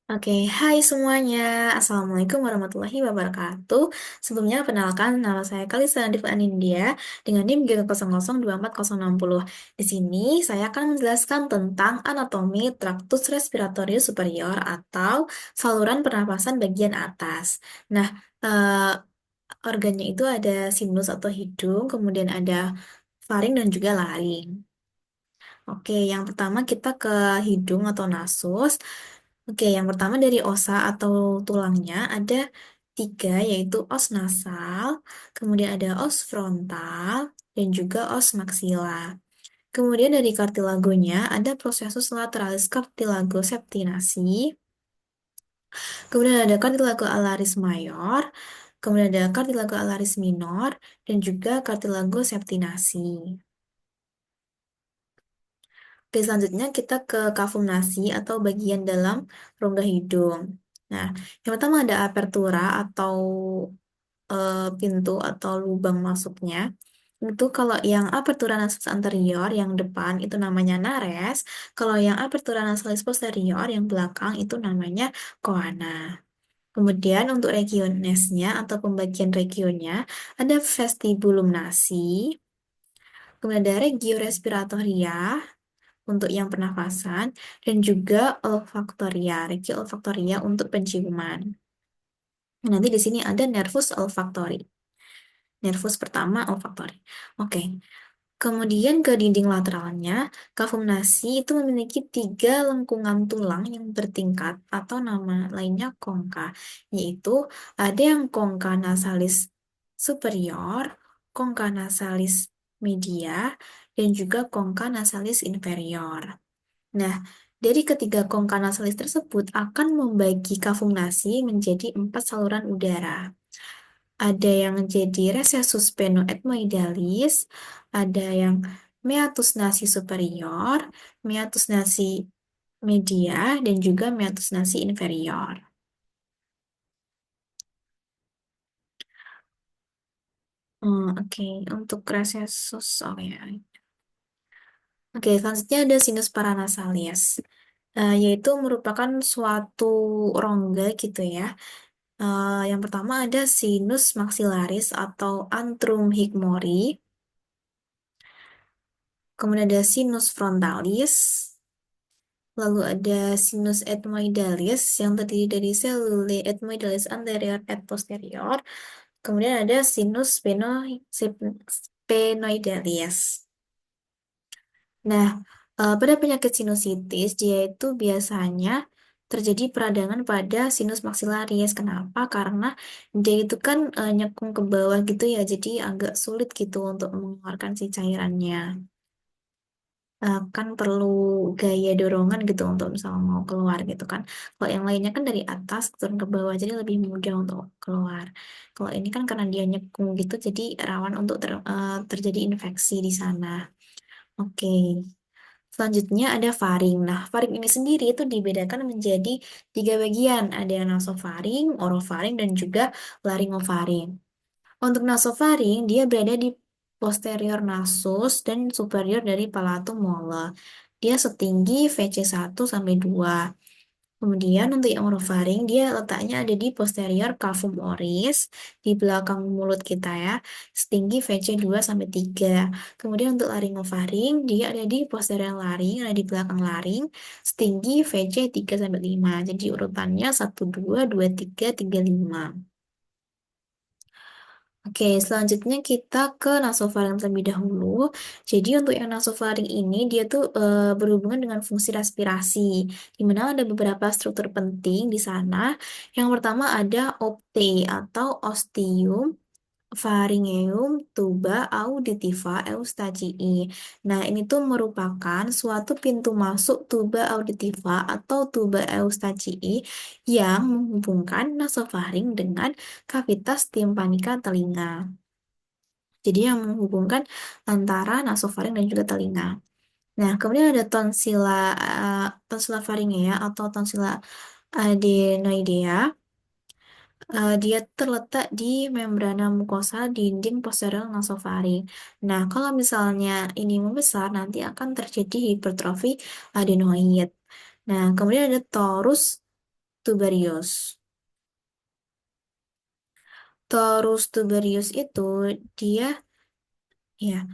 Oke, hai semuanya. Assalamualaikum warahmatullahi wabarakatuh. Sebelumnya, perkenalkan nama saya Kalisa Diva Anindya dengan NIM G002460. Di sini, saya akan menjelaskan tentang anatomi traktus respiratorius superior atau saluran pernapasan bagian atas. Nah, organnya itu ada sinus atau hidung, kemudian ada faring dan juga laring. Oke, yang pertama kita ke hidung atau nasus. Oke, yang pertama dari osa atau tulangnya ada tiga, yaitu os nasal, kemudian ada os frontal, dan juga os maksila. Kemudian dari kartilagonya ada prosesus lateralis cartilago septinasi, kemudian ada cartilago alaris mayor, kemudian ada cartilago alaris minor, dan juga cartilago septinasi. Oke, selanjutnya kita ke kavum atau bagian dalam rongga hidung. Nah, yang pertama ada apertura atau pintu atau lubang masuknya. Itu kalau yang apertura nasalis anterior yang depan itu namanya nares, kalau yang apertura nasalis posterior yang belakang itu namanya coana. Kemudian untuk regionesnya atau pembagian regionnya ada vestibulum nasi, kemudian ada regio respiratoria, untuk yang pernafasan, dan juga olfaktoria, regio olfaktoria untuk penciuman. Nanti di sini ada nervus olfaktori. Nervus pertama olfaktori. Oke. Kemudian ke dinding lateralnya, kavum nasi itu memiliki tiga lengkungan tulang yang bertingkat atau nama lainnya kongka, yaitu ada yang kongka nasalis superior, kongka nasalis media, dan juga kongka nasalis inferior. Nah, dari ketiga kongka nasalis tersebut akan membagi kavum nasi menjadi empat saluran udara. Ada yang jadi recessus sphenoethmoidalis, ada yang meatus nasi superior, meatus nasi media, dan juga meatus nasi inferior. Oke, untuk recessus, oh ya. Oke, selanjutnya ada sinus paranasalis, yaitu merupakan suatu rongga gitu ya. Yang pertama ada sinus maxillaris atau antrum higmori, kemudian ada sinus frontalis, lalu ada sinus ethmoidalis yang terdiri dari selule ethmoidalis anterior et posterior, kemudian ada sinus sphenoidalis. Nah, pada penyakit sinusitis, dia itu biasanya terjadi peradangan pada sinus maxillaris. Kenapa? Karena dia itu kan nyekung ke bawah gitu ya, jadi agak sulit gitu untuk mengeluarkan si cairannya. Kan perlu gaya dorongan gitu untuk misalnya mau keluar gitu kan. Kalau yang lainnya kan dari atas turun ke bawah, jadi lebih mudah untuk keluar. Kalau ini kan karena dia nyekung gitu, jadi rawan untuk terjadi infeksi di sana. Oke. Selanjutnya ada faring. Nah, faring ini sendiri itu dibedakan menjadi tiga bagian. Ada yang nasofaring, orofaring, dan juga laryngofaring. Untuk nasofaring, dia berada di posterior nasus dan superior dari palatum molar. Dia setinggi VC1 sampai 2. Kemudian untuk yang orofaring, dia letaknya ada di posterior cavum oris, di belakang mulut kita ya, setinggi VC2 sampai 3. Kemudian untuk laryngofaring, dia ada di posterior laring, ada di belakang laring, setinggi VC3 sampai 5. Jadi urutannya 1, 2, 2, 3, 3, 5. Oke, selanjutnya kita ke nasofaring terlebih dahulu. Jadi untuk yang nasofaring ini dia tuh berhubungan dengan fungsi respirasi, di mana ada beberapa struktur penting di sana. Yang pertama ada opte atau ostium, pharyngeum, tuba auditiva, eustachii. Nah, ini tuh merupakan suatu pintu masuk tuba auditiva atau tuba eustachii yang menghubungkan nasofaring dengan kavitas timpanika telinga. Jadi yang menghubungkan antara nasofaring dan juga telinga. Nah, kemudian ada tonsila faringea atau tonsila adenoidea. Dia terletak di membrana mukosa dinding posterior nasofaring. Nah, kalau misalnya ini membesar, nanti akan terjadi hipertrofi adenoid. Nah, kemudian ada torus tubarius. Torus tubarius itu dia ya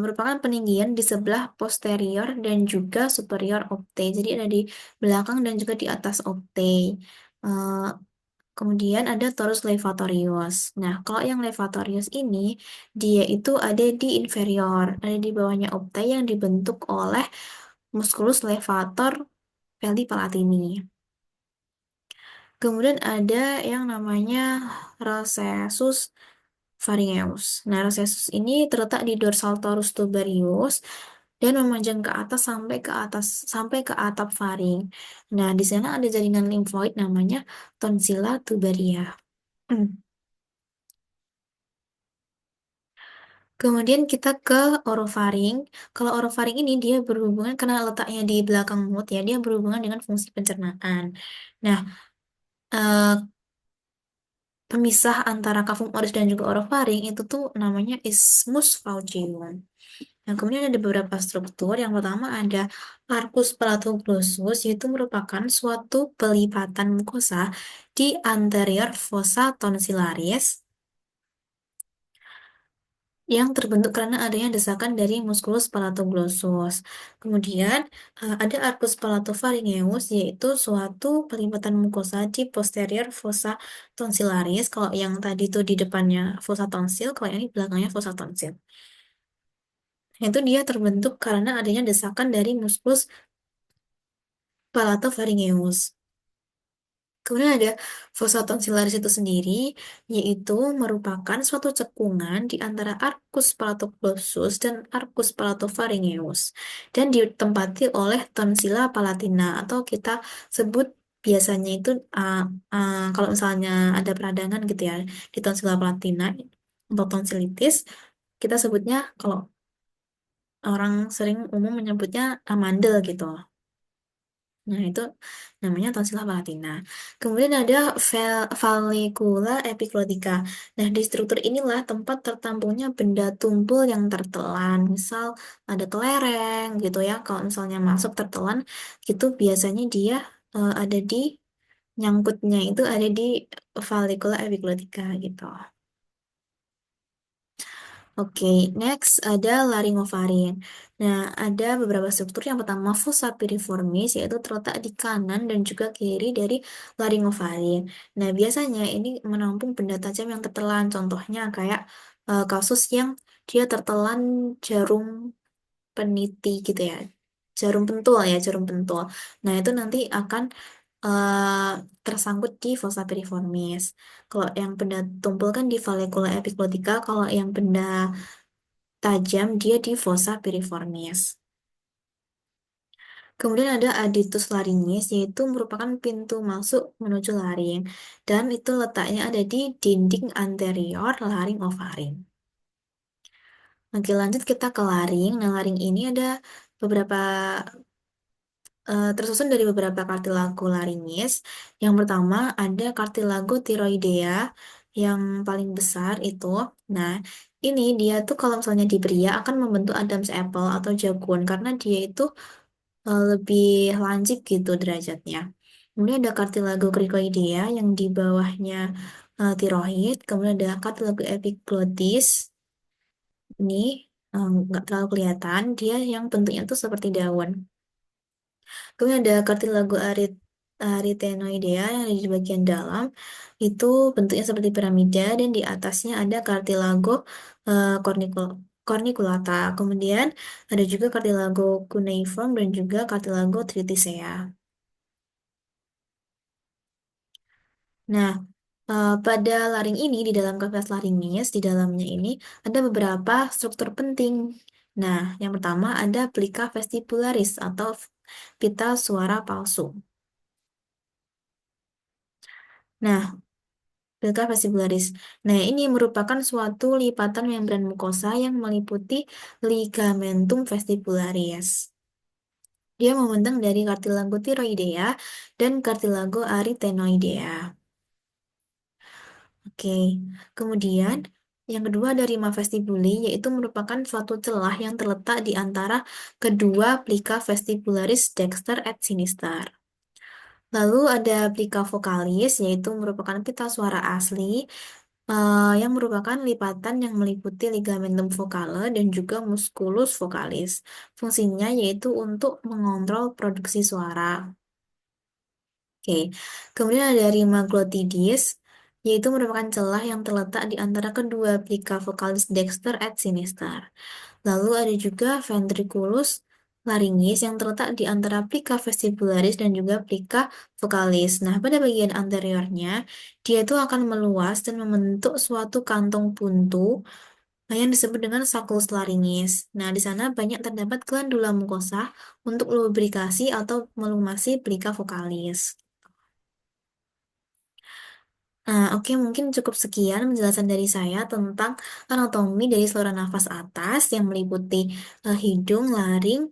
merupakan peninggian di sebelah posterior dan juga superior opte. Jadi ada di belakang dan juga di atas opte. Eh, Kemudian ada torus levatorius. Nah, kalau yang levatorius ini dia itu ada di inferior, ada di bawahnya opte yang dibentuk oleh musculus levator pelli palatini. Kemudian ada yang namanya recessus pharyngeus. Nah, recessus ini terletak di dorsal torus tubarius dan memanjang ke atas sampai ke atap faring. Nah, di sana ada jaringan limfoid namanya tonsilla tubaria. Kemudian kita ke orofaring. Kalau orofaring ini dia berhubungan karena letaknya di belakang mulut ya, dia berhubungan dengan fungsi pencernaan. Nah, eh, pemisah antara kafum oris dan juga orofaring itu tuh namanya isthmus phaeocium. Nah, kemudian ada beberapa struktur. Yang pertama ada arcus palatoglossus, yaitu merupakan suatu pelipatan mukosa di anterior fossa tonsillaris yang terbentuk karena adanya desakan dari musculus palatoglossus. Kemudian ada arcus palatopharyngeus yaitu suatu pelipatan mukosa di posterior fossa tonsillaris. Kalau yang tadi itu di depannya fossa tonsil, kalau yang ini belakangnya fossa tonsil. Itu dia terbentuk karena adanya desakan dari musculus palatopharyngeus. Kemudian ada fossa tonsillaris itu sendiri, yaitu merupakan suatu cekungan di antara arcus palatoglossus dan arcus palatopharyngeus, dan ditempati oleh tonsilla palatina atau kita sebut biasanya itu kalau misalnya ada peradangan gitu ya di tonsilla palatina atau tonsilitis, kita sebutnya kalau orang sering umum menyebutnya amandel gitu. Nah, itu namanya tonsilla palatina. Kemudian ada vallecula epiklotika. Nah, di struktur inilah tempat tertampungnya benda tumpul yang tertelan. Misal ada kelereng gitu ya. Kalau misalnya masuk tertelan, gitu biasanya dia ada di nyangkutnya itu ada di vallecula epiklotika gitu. Oke, next ada laringofaring. Nah, ada beberapa struktur. Yang pertama, fossa piriformis, yaitu terletak di kanan dan juga kiri dari laringofaring. Nah, biasanya ini menampung benda tajam yang tertelan. Contohnya kayak kasus yang dia tertelan jarum peniti gitu ya. Jarum pentul ya, jarum pentul. Nah, itu nanti akan eh, tersangkut di fossa piriformis. Kalau yang benda tumpul kan di vallecula epiklotika, kalau yang benda tajam dia di fossa piriformis. Kemudian ada aditus laringis, yaitu merupakan pintu masuk menuju laring. Dan itu letaknya ada di dinding anterior laring ovaring. Oke, lanjut kita ke laring. Nah, laring ini ada beberapa tersusun dari beberapa kartilago laringis. Yang pertama ada kartilago tiroidea yang paling besar itu. Nah, ini dia tuh kalau misalnya di pria akan membentuk Adam's apple atau jagoan karena dia itu lebih lancip gitu derajatnya. Kemudian ada kartilago cricoidea yang di bawahnya tiroid. Kemudian ada kartilago epiglottis. Ini nggak terlalu kelihatan. Dia yang bentuknya tuh seperti daun. Kemudian ada kartilago arytenoidea yang ada di bagian dalam. Itu bentuknya seperti piramida dan di atasnya ada kartilago corniculata. Kemudian ada juga kartilago cuneiform dan juga kartilago triticea. Nah, pada laring ini, di dalam kavitas laringes, di dalamnya ini ada beberapa struktur penting. Nah, yang pertama ada plica vestibularis atau pita suara palsu. Nah, plica vestibularis. Nah, ini merupakan suatu lipatan membran mukosa yang meliputi ligamentum vestibularis. Dia membentang dari kartilago tiroidea dan kartilago arytenoidea. Oke, kemudian yang kedua dari vestibuli yaitu merupakan suatu celah yang terletak di antara kedua plica vestibularis dexter et sinister. Lalu ada plika vokalis, yaitu merupakan pita suara asli yang merupakan lipatan yang meliputi ligamentum vocale dan juga musculus vocalis. Fungsinya yaitu untuk mengontrol produksi suara. Oke, kemudian ada rima glottidis, yaitu merupakan celah yang terletak di antara kedua plika vokalis dexter et sinister. Lalu ada juga ventriculus laringis yang terletak di antara plika vestibularis dan juga plika vokalis. Nah, pada bagian anteriornya, dia itu akan meluas dan membentuk suatu kantong buntu yang disebut dengan sulcus laringis. Nah, di sana banyak terdapat glandula mukosa untuk lubrikasi atau melumasi plika vokalis. Nah, oke, mungkin cukup sekian penjelasan dari saya tentang anatomi dari saluran nafas atas yang meliputi hidung, laring,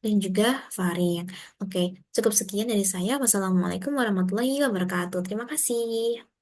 dan juga faring. Oke, cukup sekian dari saya. Wassalamualaikum warahmatullahi wabarakatuh. Terima kasih.